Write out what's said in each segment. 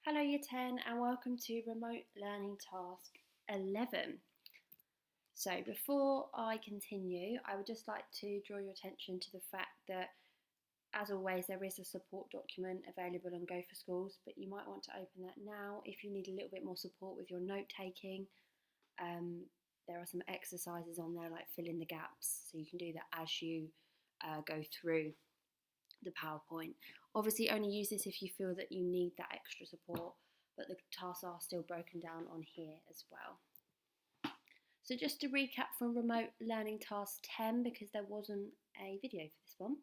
Hello Year 10 and welcome to Remote Learning Task 11. So before I continue, I would just like to draw your attention to the fact that, as always, there is a support document available on Go for Schools, but you might want to open that now if you need a little bit more support with your note taking. There are some exercises on there like fill in the gaps, so you can do that as you go through the PowerPoint. Obviously only use this if you feel that you need that extra support, but the tasks are still broken down on here as well. So just to recap from Remote Learning Task 10, because there wasn't a video for this one.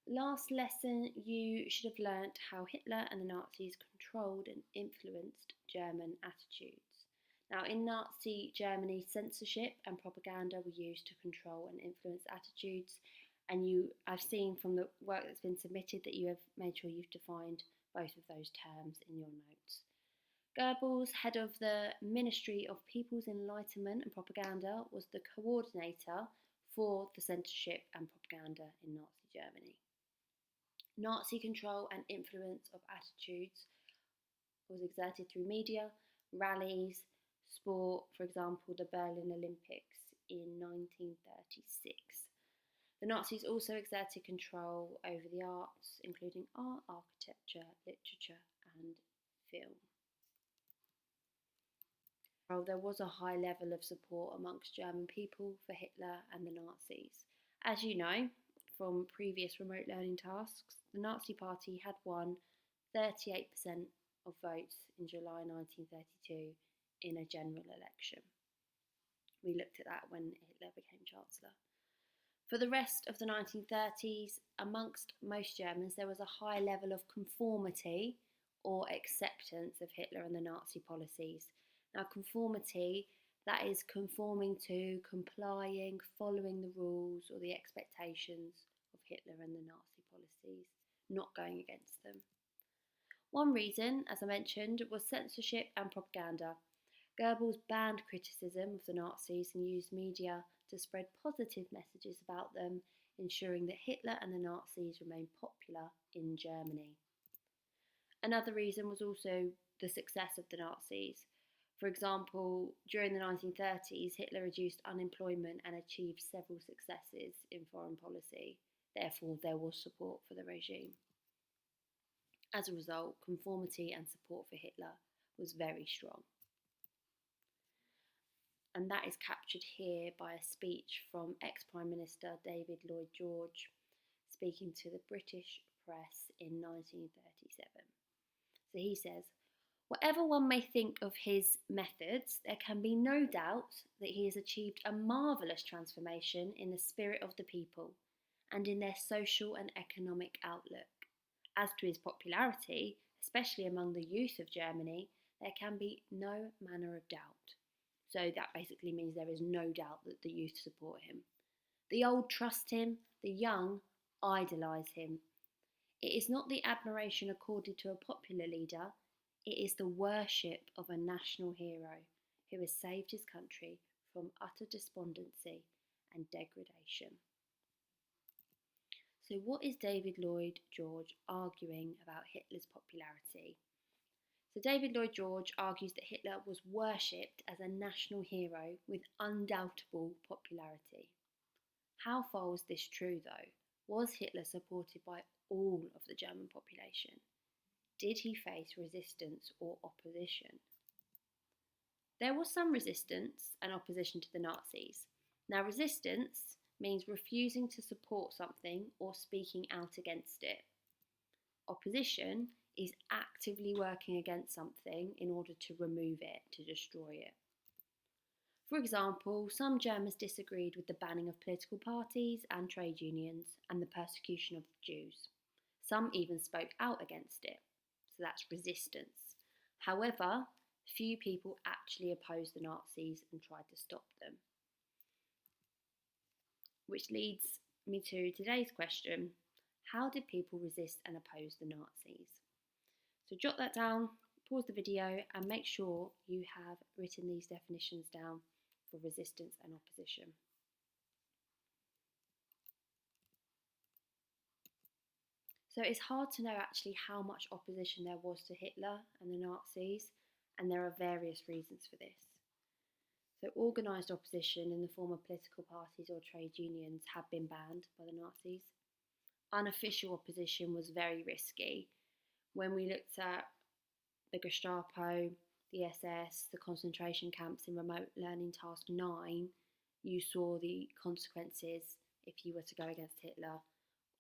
Last lesson you should have learnt how Hitler and the Nazis controlled and influenced German attitudes. Now in Nazi Germany, censorship and propaganda were used to control and influence attitudes. And I've seen from the work that's been submitted that you have made sure you've defined both of those terms in your notes. Goebbels, head of the Ministry of People's Enlightenment and Propaganda, was the coordinator for the censorship and propaganda in Nazi Germany. Nazi control and influence of attitudes was exerted through media, rallies, sport, for example, the Berlin Olympics in 1936. The Nazis also exerted control over the arts, including art, architecture, literature and film. There was a high level of support amongst German people for Hitler and the Nazis. As you know from previous remote learning tasks, the Nazi Party had won 38% of votes in July 1932 in a general election. We looked at that when Hitler became Chancellor. For the rest of the 1930s, amongst most Germans, there was a high level of conformity or acceptance of Hitler and the Nazi policies. Now, conformity, that is conforming to, complying, following the rules or the expectations of Hitler and the Nazi policies, not going against them. One reason, as I mentioned, was censorship and propaganda. Goebbels banned criticism of the Nazis and used media to spread positive messages about them, ensuring that Hitler and the Nazis remained popular in Germany. Another reason was also the success of the Nazis. For example, during the 1930s, Hitler reduced unemployment and achieved several successes in foreign policy. Therefore, there was support for the regime. As a result, conformity and support for Hitler was very strong. And that is captured here by a speech from ex-Prime Minister David Lloyd George speaking to the British press in 1937. So he says, "Whatever one may think of his methods, there can be no doubt that he has achieved a marvellous transformation in the spirit of the people and in their social and economic outlook. As to his popularity, especially among the youth of Germany, there can be no manner of doubt." So that basically means there is no doubt that the youth support him. The old trust him, the young idolise him. It is not the admiration accorded to a popular leader, it is the worship of a national hero who has saved his country from utter despondency and degradation. So what is David Lloyd George arguing about Hitler's popularity? So David Lloyd George argues that Hitler was worshipped as a national hero with undoubtable popularity. How far was this true though? Was Hitler supported by all of the German population? Did he face resistance or opposition? There was some resistance and opposition to the Nazis. Now, resistance means refusing to support something or speaking out against it. Opposition is actively working against something in order to remove it, to destroy it. For example, some Germans disagreed with the banning of political parties and trade unions and the persecution of Jews. Some even spoke out against it, so that's resistance. However, few people actually opposed the Nazis and tried to stop them. Which leads me to today's question: how did people resist and oppose the Nazis? So jot that down, pause the video and make sure you have written these definitions down for resistance and opposition. So it's hard to know actually how much opposition there was to Hitler and the Nazis, and there are various reasons for this. So organised opposition in the form of political parties or trade unions had been banned by the Nazis. Unofficial opposition was very risky. When we looked at the Gestapo, the SS, the concentration camps in Remote Learning Task 9, you saw the consequences if you were to go against Hitler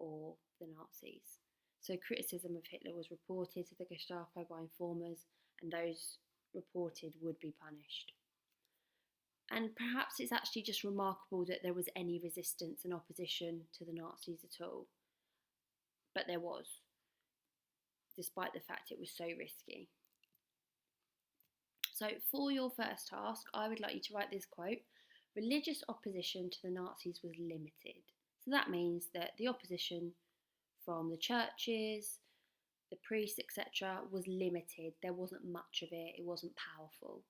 or the Nazis. So criticism of Hitler was reported to the Gestapo by informers, and those reported would be punished. And perhaps it's actually just remarkable that there was any resistance and opposition to the Nazis at all. But there was, despite the fact it was so risky. So for your first task, I would like you to write this quote: religious opposition to the Nazis was limited. So that means that the opposition from the churches, the priests, etc. was limited. There wasn't much of it. It wasn't powerful.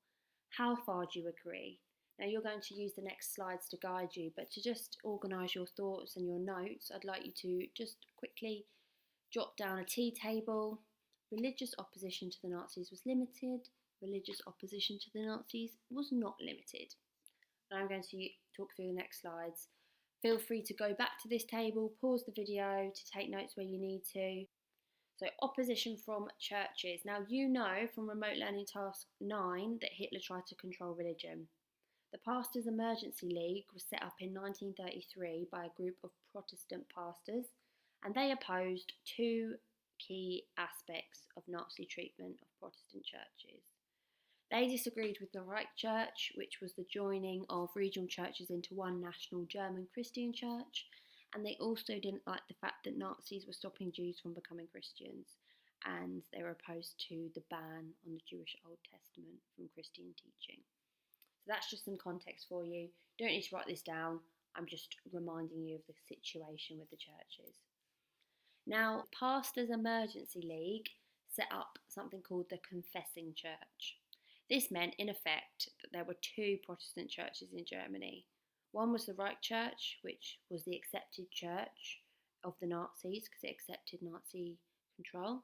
How far do you agree? Now you're going to use the next slides to guide you, but to just organise your thoughts and your notes, I'd like you to just quickly jot down a tea table. Religious opposition to the Nazis was limited. Religious opposition to the Nazis was not limited. And I'm going to talk through the next slides. Feel free to go back to this table, pause the video to take notes where you need to. So opposition from churches. Now you know from Remote Learning Task 9 that Hitler tried to control religion. The Pastors' Emergency League was set up in 1933 by a group of Protestant pastors, and they opposed two key aspects of Nazi treatment of Protestant churches. They disagreed with the Reich Church, which was the joining of regional churches into one national German Christian church, and they also didn't like the fact that Nazis were stopping Jews from becoming Christians, and they were opposed to the ban on the Jewish Old Testament from Christian teaching. So that's just some context for you. You don't need to write this down. I'm just reminding you of the situation with the churches. Now, Pastors' Emergency League set up something called the Confessing Church. This meant, in effect, that there were two Protestant churches in Germany. One was the Reich Church, which was the accepted church of the Nazis because it accepted Nazi control.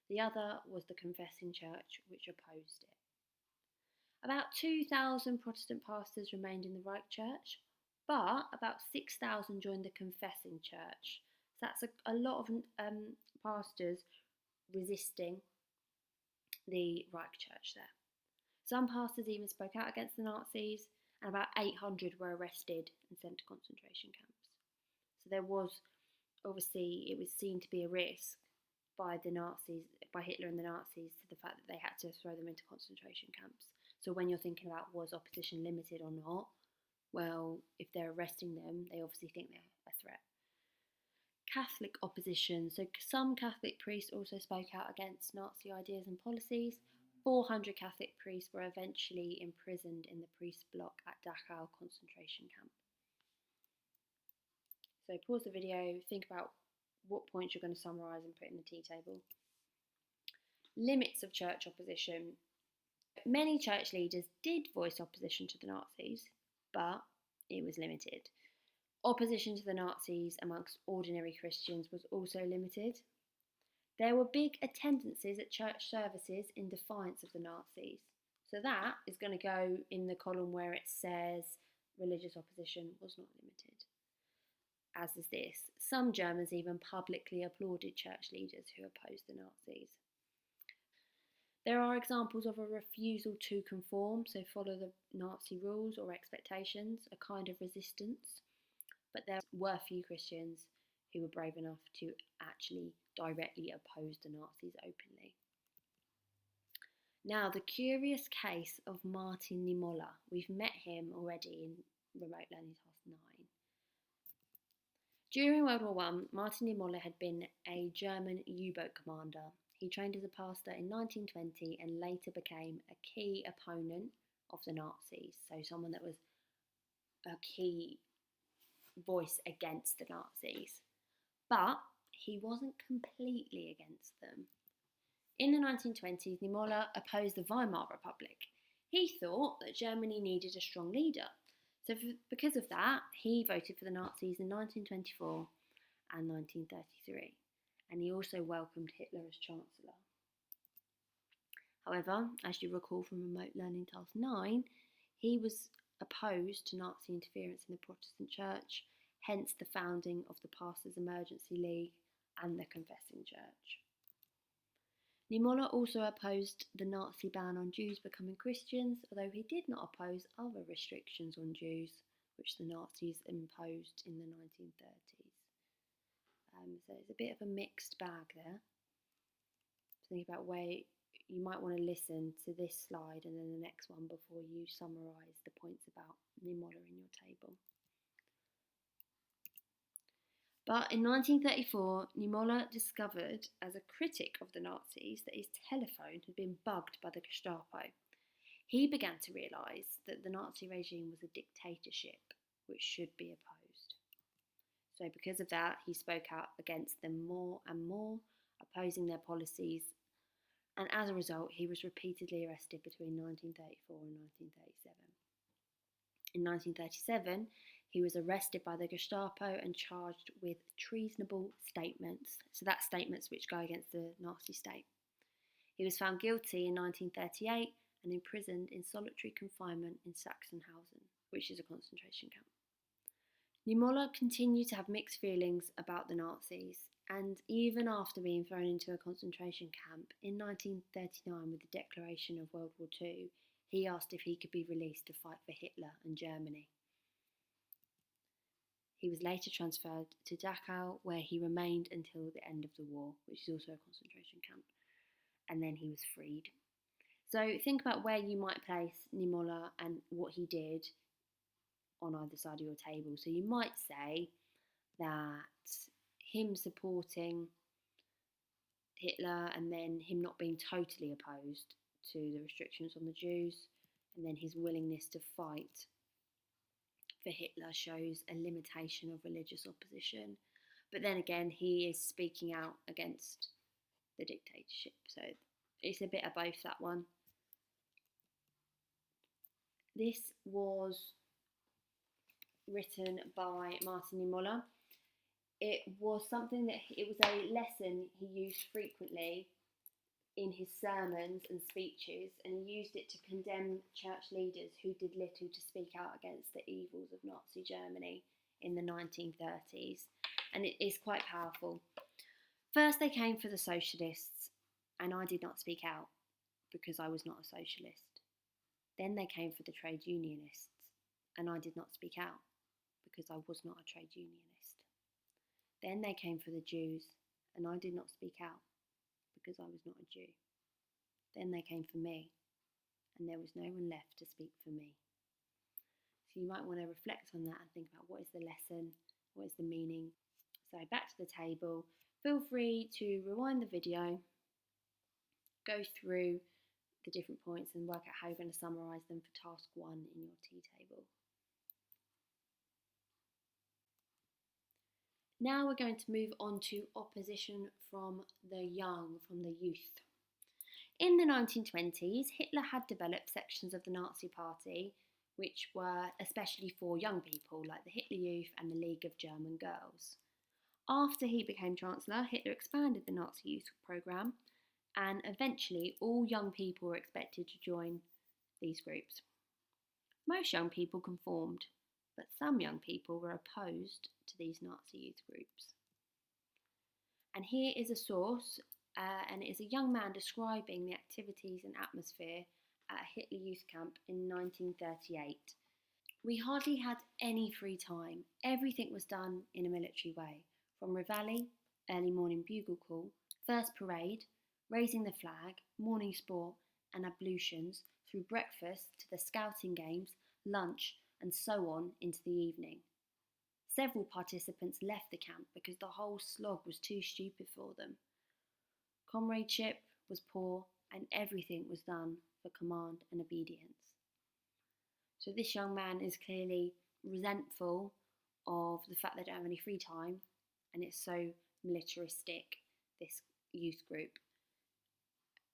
The other was the Confessing Church, which opposed it. About 2,000 Protestant pastors remained in the Reich Church, but about 6,000 joined the Confessing Church. So that's a lot of pastors resisting the Reich Church there. Some pastors even spoke out against the Nazis, and about 800 were arrested and sent to concentration camps. So there was, obviously, it was seen to be a risk by the Nazis, by Hitler and the Nazis, to the fact that they had to throw them into concentration camps. So when you're thinking about was opposition limited or not, well, if they're arresting them, they obviously think they're a threat. Catholic opposition. So some Catholic priests also spoke out against Nazi ideas and policies. 400 Catholic priests were eventually imprisoned in the priest block at Dachau concentration camp. So pause the video, think about what points you're going to summarise and put in the tea table. Limits of church opposition. Many church leaders did voice opposition to the Nazis, but it was limited. Opposition to the Nazis amongst ordinary Christians was also limited. There were big attendances at church services in defiance of the Nazis. So that is going to go in the column where it says religious opposition was not limited. As is this. Some Germans even publicly applauded church leaders who opposed the Nazis. There are examples of a refusal to conform, so follow the Nazi rules or expectations, a kind of resistance. But there were few Christians who were brave enough to actually directly oppose the Nazis openly. Now, the curious case of Martin Niemöller. We've met him already in Remote Learning Task 9. During World War I, Martin Niemöller had been a German U-boat commander. He trained as a pastor in 1920 and later became a key opponent of the Nazis, so someone that was a key voice against the Nazis. But he wasn't completely against them. In the 1920s, Niemöller opposed the Weimar Republic. He thought that Germany needed a strong leader. So because of that, he voted for the Nazis in 1924 and 1933. and he also welcomed Hitler as Chancellor. However, as you recall from Remote Learning Task 9, he was opposed to Nazi interference in the Protestant Church, hence the founding of the Pastors' Emergency League and the Confessing Church. Niemöller also opposed the Nazi ban on Jews becoming Christians, although he did not oppose other restrictions on Jews which the Nazis imposed in the 1930s. So it's a bit of a mixed bag there. Think about where you might want to listen to this slide and then the next one before you summarise the points about Niemöller in your table. But in 1934, Niemöller discovered, as a critic of the Nazis, that his telephone had been bugged by the Gestapo. He began to realise that the Nazi regime was a dictatorship which should be opposed. So because of that, he spoke out against them more and more, opposing their policies, and as a result, he was repeatedly arrested between 1934 and 1937. In 1937, he was arrested by the Gestapo and charged with treasonable statements, so that's statements which go against the Nazi state. He was found guilty in 1938 and imprisoned in solitary confinement in Sachsenhausen, which is a concentration camp. Niemöller continued to have mixed feelings about the Nazis, and even after being thrown into a concentration camp in 1939 with the declaration of World War II, he asked if he could be released to fight for Hitler and Germany. He was later transferred to Dachau, where he remained until the end of the war, which is also a concentration camp, and then he was freed. So think about where you might place Niemöller and what he did on either side of your table. So you might say that him supporting Hitler and then him not being totally opposed to the restrictions on the Jews, and then his willingness to fight for Hitler shows a limitation of religious opposition. But then again, he is speaking out against the dictatorship. So it's a bit of both, that one. This was written by Martin Niemöller. It was a lesson he used frequently in his sermons and speeches, and he used it to condemn church leaders who did little to speak out against the evils of Nazi Germany in the 1930s, and it is quite powerful. First they came for the socialists, and I did not speak out because I was not a socialist. Then they came for the trade unionists, and I did not speak out because I was not a trade unionist. Then they came for the Jews, and I did not speak out because I was not a Jew. Then they came for me, and there was no one left to speak for me. So you might want to reflect on that and think about what is the lesson, what is the meaning. So back to the table. Feel free to rewind the video, go through the different points and work out how you're going to summarise them for task 1 in your T table. Now we're going to move on to opposition from the young, from the youth. In the 1920s, Hitler had developed sections of the Nazi Party which were especially for young people, like the Hitler Youth and the League of German Girls. After he became Chancellor, Hitler expanded the Nazi Youth programme, and eventually all young people were expected to join these groups. Most young people conformed, but some young people were opposed to these Nazi youth groups. And here is a source, and it is a young man describing the activities and atmosphere at a Hitler Youth camp in 1938. We hardly had any free time. Everything was done in a military way, from reveille, early morning bugle call, first parade, raising the flag, morning sport and ablutions, through breakfast to the scouting games, lunch and so on into the evening. Several participants left the camp because the whole slog was too stupid for them. Comradeship was poor and everything was done for command and obedience. So this young man is clearly resentful of the fact they don't have any free time, and it's so militaristic, this youth group.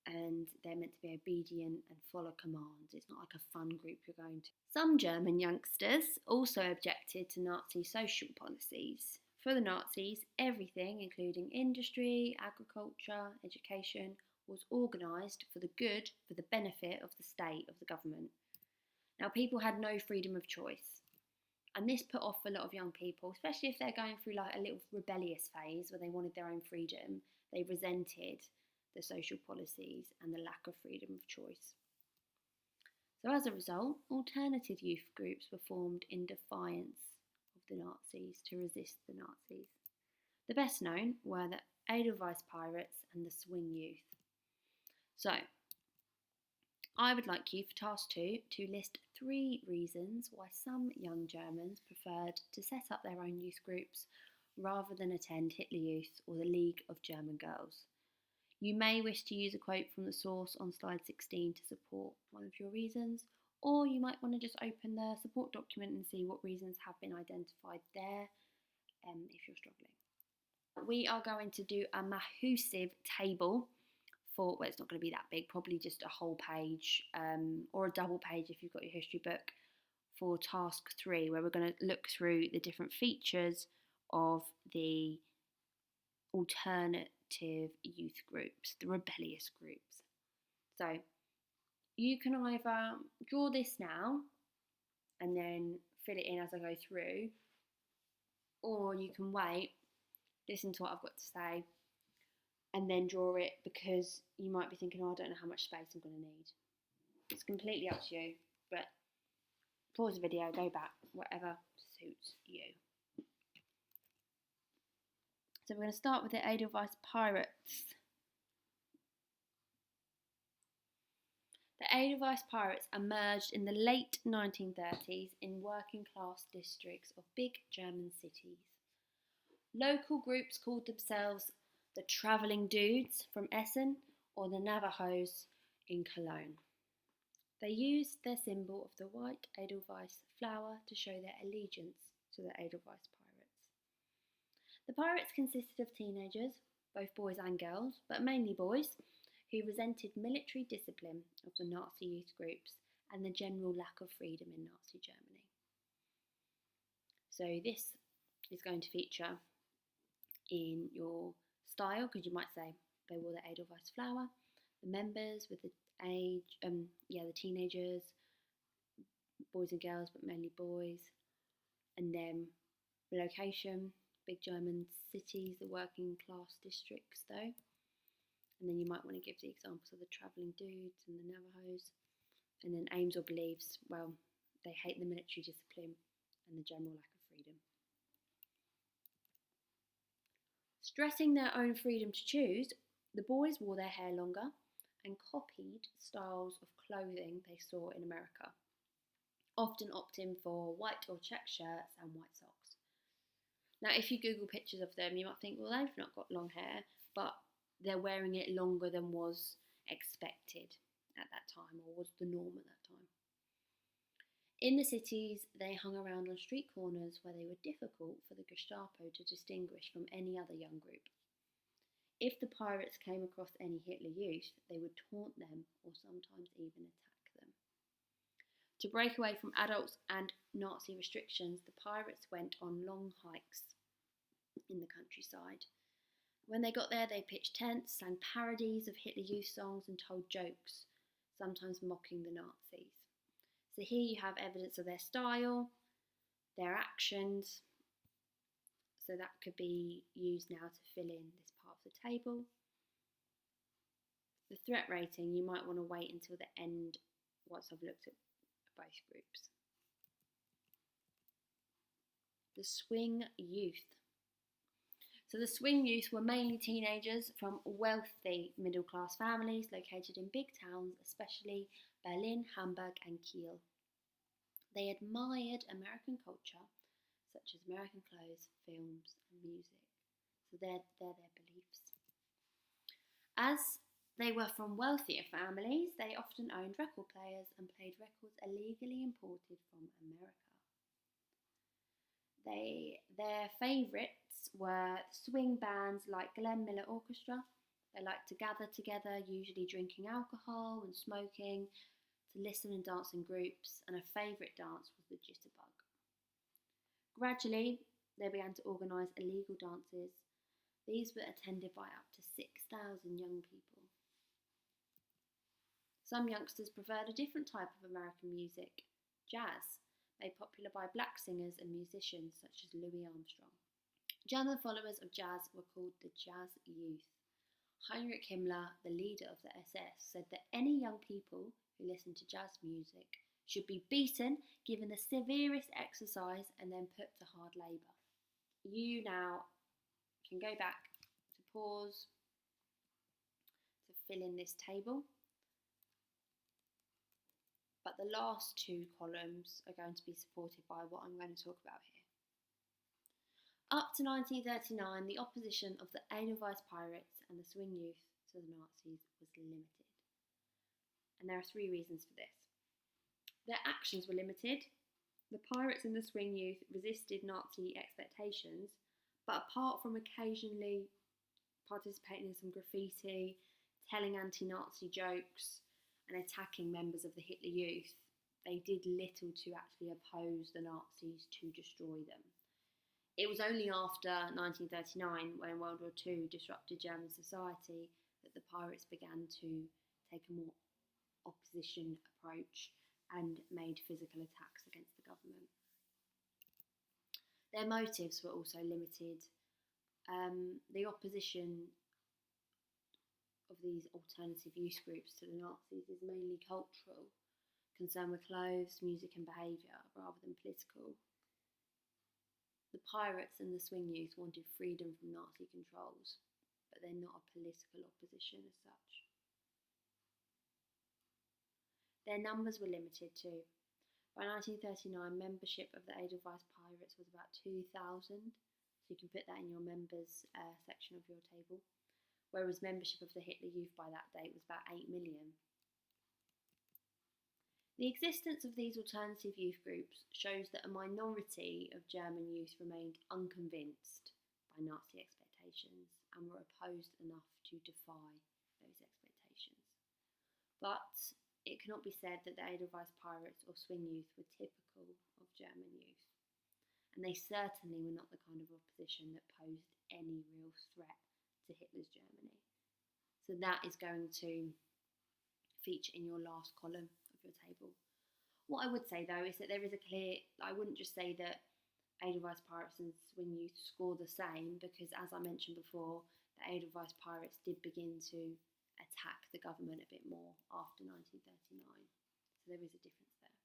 And they're meant to be obedient and follow commands. It's not like a fun group you're going to. Some German youngsters also objected to Nazi social policies. For the Nazis, everything, including industry, agriculture, education, was organised for the good, for the benefit of the state, of the government. Now, people had no freedom of choice. And this put off a lot of young people, especially if they're going through like a little rebellious phase where they wanted their own freedom. They resented the social policies and the lack of freedom of choice. So as a result, alternative youth groups were formed in defiance of the Nazis to resist the Nazis. The best known were the Edelweiss Pirates and the Swing Youth. So, I would like you for task 2 to list 3 reasons why some young Germans preferred to set up their own youth groups rather than attend Hitler Youth or the League of German Girls. You may wish to use a quote from the source on slide 16 to support one of your reasons, or you might want to just open the support document and see what reasons have been identified there if you're struggling. We are going to do a massive table for, well, it's not going to be that big, probably just a whole page or a double page if you've got your history book, for task 3, where we're going to look through the different features of the alternative youth groups, the rebellious groups. So you can either draw this now and then fill it in as I go through, or you can wait, listen to what I've got to say, and then draw it, because you might be thinking, oh, I don't know how much space I'm going to need. It's completely up to you, but pause the video, go back, whatever suits you. So we're going to start with the Edelweiss Pirates. The Edelweiss Pirates emerged in the late 1930s in working class districts of big German cities. Local groups called themselves the Travelling Dudes from Essen or the Navajos in Cologne. They used their symbol of the white Edelweiss flower to show their allegiance to the Edelweiss Pirates. The pirates consisted of teenagers, both boys and girls, but mainly boys, who resented military discipline of the Nazi youth groups and the general lack of freedom in Nazi Germany. So this is going to feature in your style, because you might say they wore the Edelweiss flower, the members with the age, the teenagers, boys and girls, but mainly boys, and then the location, big German cities, the working class districts though, and then you might want to give the examples of the Travelling Dudes and the Navajos, and then aims or beliefs, well, they hate the military discipline and the general lack of freedom. Stressing their own freedom to choose, the boys wore their hair longer and copied styles of clothing they saw in America, often opting for white or check shirts and white socks. Now, if you Google pictures of them, you might think, well, they've not got long hair, but they're wearing it longer than was expected at that time, or was the norm at that time. In the cities, they hung around on street corners where they were difficult for the Gestapo to distinguish from any other young group. If the pirates came across any Hitler Youth, they would taunt them or sometimes even attack them. To break away from adults and Nazi restrictions, the pirates went on long hikes in the countryside. When they got there, they pitched tents, sang parodies of Hitler Youth songs and told jokes, sometimes mocking the Nazis. So here you have evidence of their style, their actions. So that could be used now to fill in this part of the table. The threat rating, you might want to wait until the end once I've looked at both groups. The Swing Youth. So the Swing Youth were mainly teenagers from wealthy middle-class families located in big towns, especially Berlin, Hamburg and Kiel. They admired American culture, such as American clothes, films and music. So they're their beliefs. As they were from wealthier families, they often owned record players and played records illegally imported from America. Their favourites were swing bands like Glenn Miller Orchestra. They liked to gather together, usually drinking alcohol and smoking, to listen and dance in groups, and a favourite dance was the jitterbug. Gradually, They began to organise illegal dances. These were attended by up to 6,000 young people. Some youngsters preferred a different type of American music, jazz, made popular by black singers and musicians such as Louis Armstrong. German followers of jazz were called the Jazz Youth. Heinrich Himmler, the leader of the SS, said that any young people who listened to jazz music should be beaten, given the severest exercise, and then put to hard labour. You now can go back to pause to fill in this table. But the last two columns are going to be supported by what I'm going to talk about here. Up to 1939, the opposition of the Edelweiss pirates and the swing youth to the Nazis was limited. And there are three reasons for this. Their actions were limited. The pirates and the swing youth resisted Nazi expectations, but apart from occasionally participating in some graffiti, telling anti-Nazi jokes, and attacking members of the Hitler Youth, they did little to actually oppose the Nazis to destroy them. It was only after 1939, when World War II disrupted German society, that the pirates began to take a more opposition approach and made physical attacks against the government. Their motives were also limited. The opposition of these alternative youth groups to the Nazis is mainly cultural, concerned with clothes, music and behaviour, rather than political. The pirates and the swing youth wanted freedom from Nazi controls, but they're not a political opposition as such. Their numbers were limited too. By 1939, membership of the Edelweiss pirates was about 2,000, so you can put that in your members section of your table. Whereas membership of the Hitler Youth by that date was about 8 million. The existence of these alternative youth groups shows that a minority of German youth remained unconvinced by Nazi expectations and were opposed enough to defy those expectations. But it cannot be said that the Edelweiss pirates or swing youth were typical of German youth, and they certainly were not the kind of opposition that posed any real threat to Hitler's Germany. So that is going to feature in your last column of your table. What I would say though is that there is a clear, I wouldn't just say that Edelweiss pirates and swing youth score the same, because as I mentioned before, the Edelweiss pirates did begin to attack the government a bit more after 1939. So there is a difference there.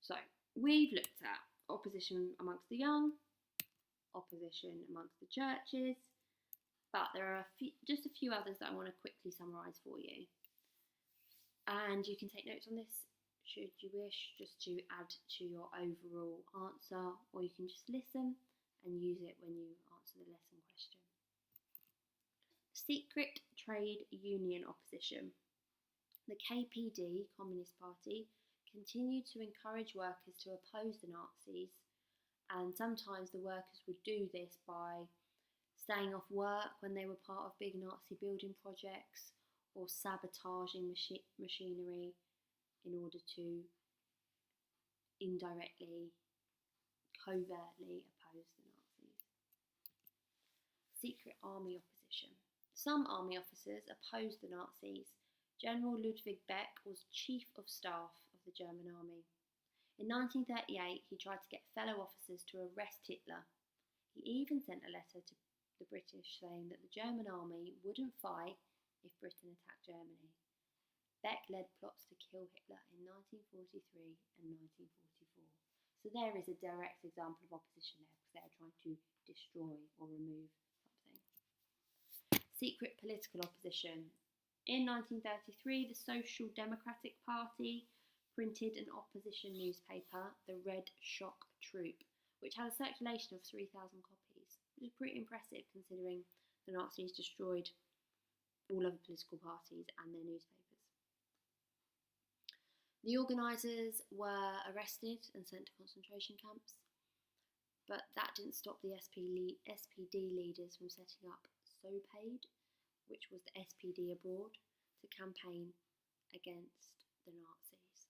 So we've looked at opposition amongst the young, opposition amongst the churches, but there are just a few others that I want to quickly summarise for you. And you can take notes on this should you wish, just to add to your overall answer, or you can just listen and use it when you answer the lesson question. Secret trade union opposition. The KPD, Communist Party, continued to encourage workers to oppose the Nazis, and sometimes the workers would do this by staying off work when they were part of big Nazi building projects, or sabotaging machinery in order to indirectly, covertly oppose the Nazis. Secret army opposition. Some army officers opposed the Nazis. General Ludwig Beck was Chief of Staff of the German army. In 1938, he tried to get fellow officers to arrest Hitler. He even sent a letter to the British saying that the German army wouldn't fight if Britain attacked Germany. Beck led plots to kill Hitler in 1943 and 1944. So there is a direct example of opposition there, because they're trying to destroy or remove something. Secret political opposition. In 1933, the Social Democratic Party printed an opposition newspaper, the Red Shock Troop, which had a circulation of 3,000 copies, which is pretty impressive considering the Nazis destroyed all other political parties and their newspapers. The organisers were arrested and sent to concentration camps, but that didn't stop the SPD leaders from setting up SOPAID, which was the SPD abroad, to campaign against the Nazis.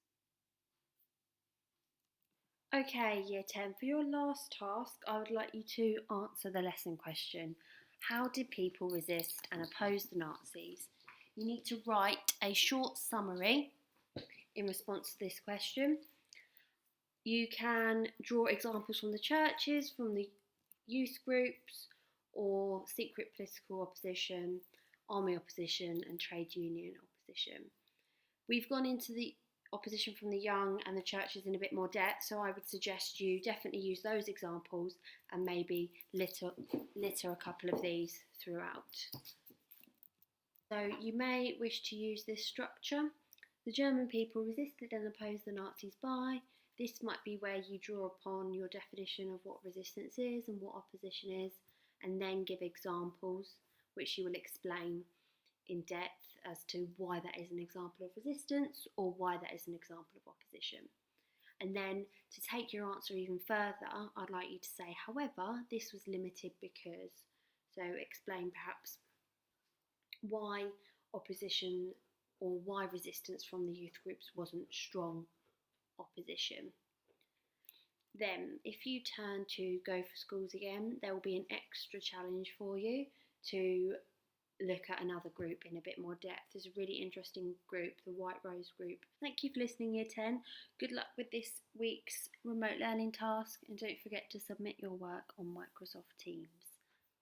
Okay, Year 10, for your last task, I would like you to answer the lesson question. How did people resist and oppose the Nazis? You need to write a short summary in response to this question. You can draw examples from the churches, from the youth groups, or secret political opposition, army opposition, and trade union opposition. We've gone into the opposition from the young and the churches in a bit more depth, so I would suggest you definitely use those examples and maybe litter a couple of these throughout. So you may wish to use this structure. The German people resisted and opposed the Nazis by. This might be where you draw upon your definition of what resistance is and what opposition is, and then give examples which you will explain in depth as to why that is an example of resistance or why that is an example of opposition. And then to take your answer even further, I'd like you to say, however, this was limited because. So explain perhaps why opposition or why resistance from the youth groups wasn't strong opposition. Then, if you turn to Go for Schools again, there will be an extra challenge for you to look at another group in a bit more depth. There's a really interesting group, the White Rose group. Thank you for listening, Year 10. Good luck with this week's remote learning task, and don't forget to submit your work on Microsoft Teams.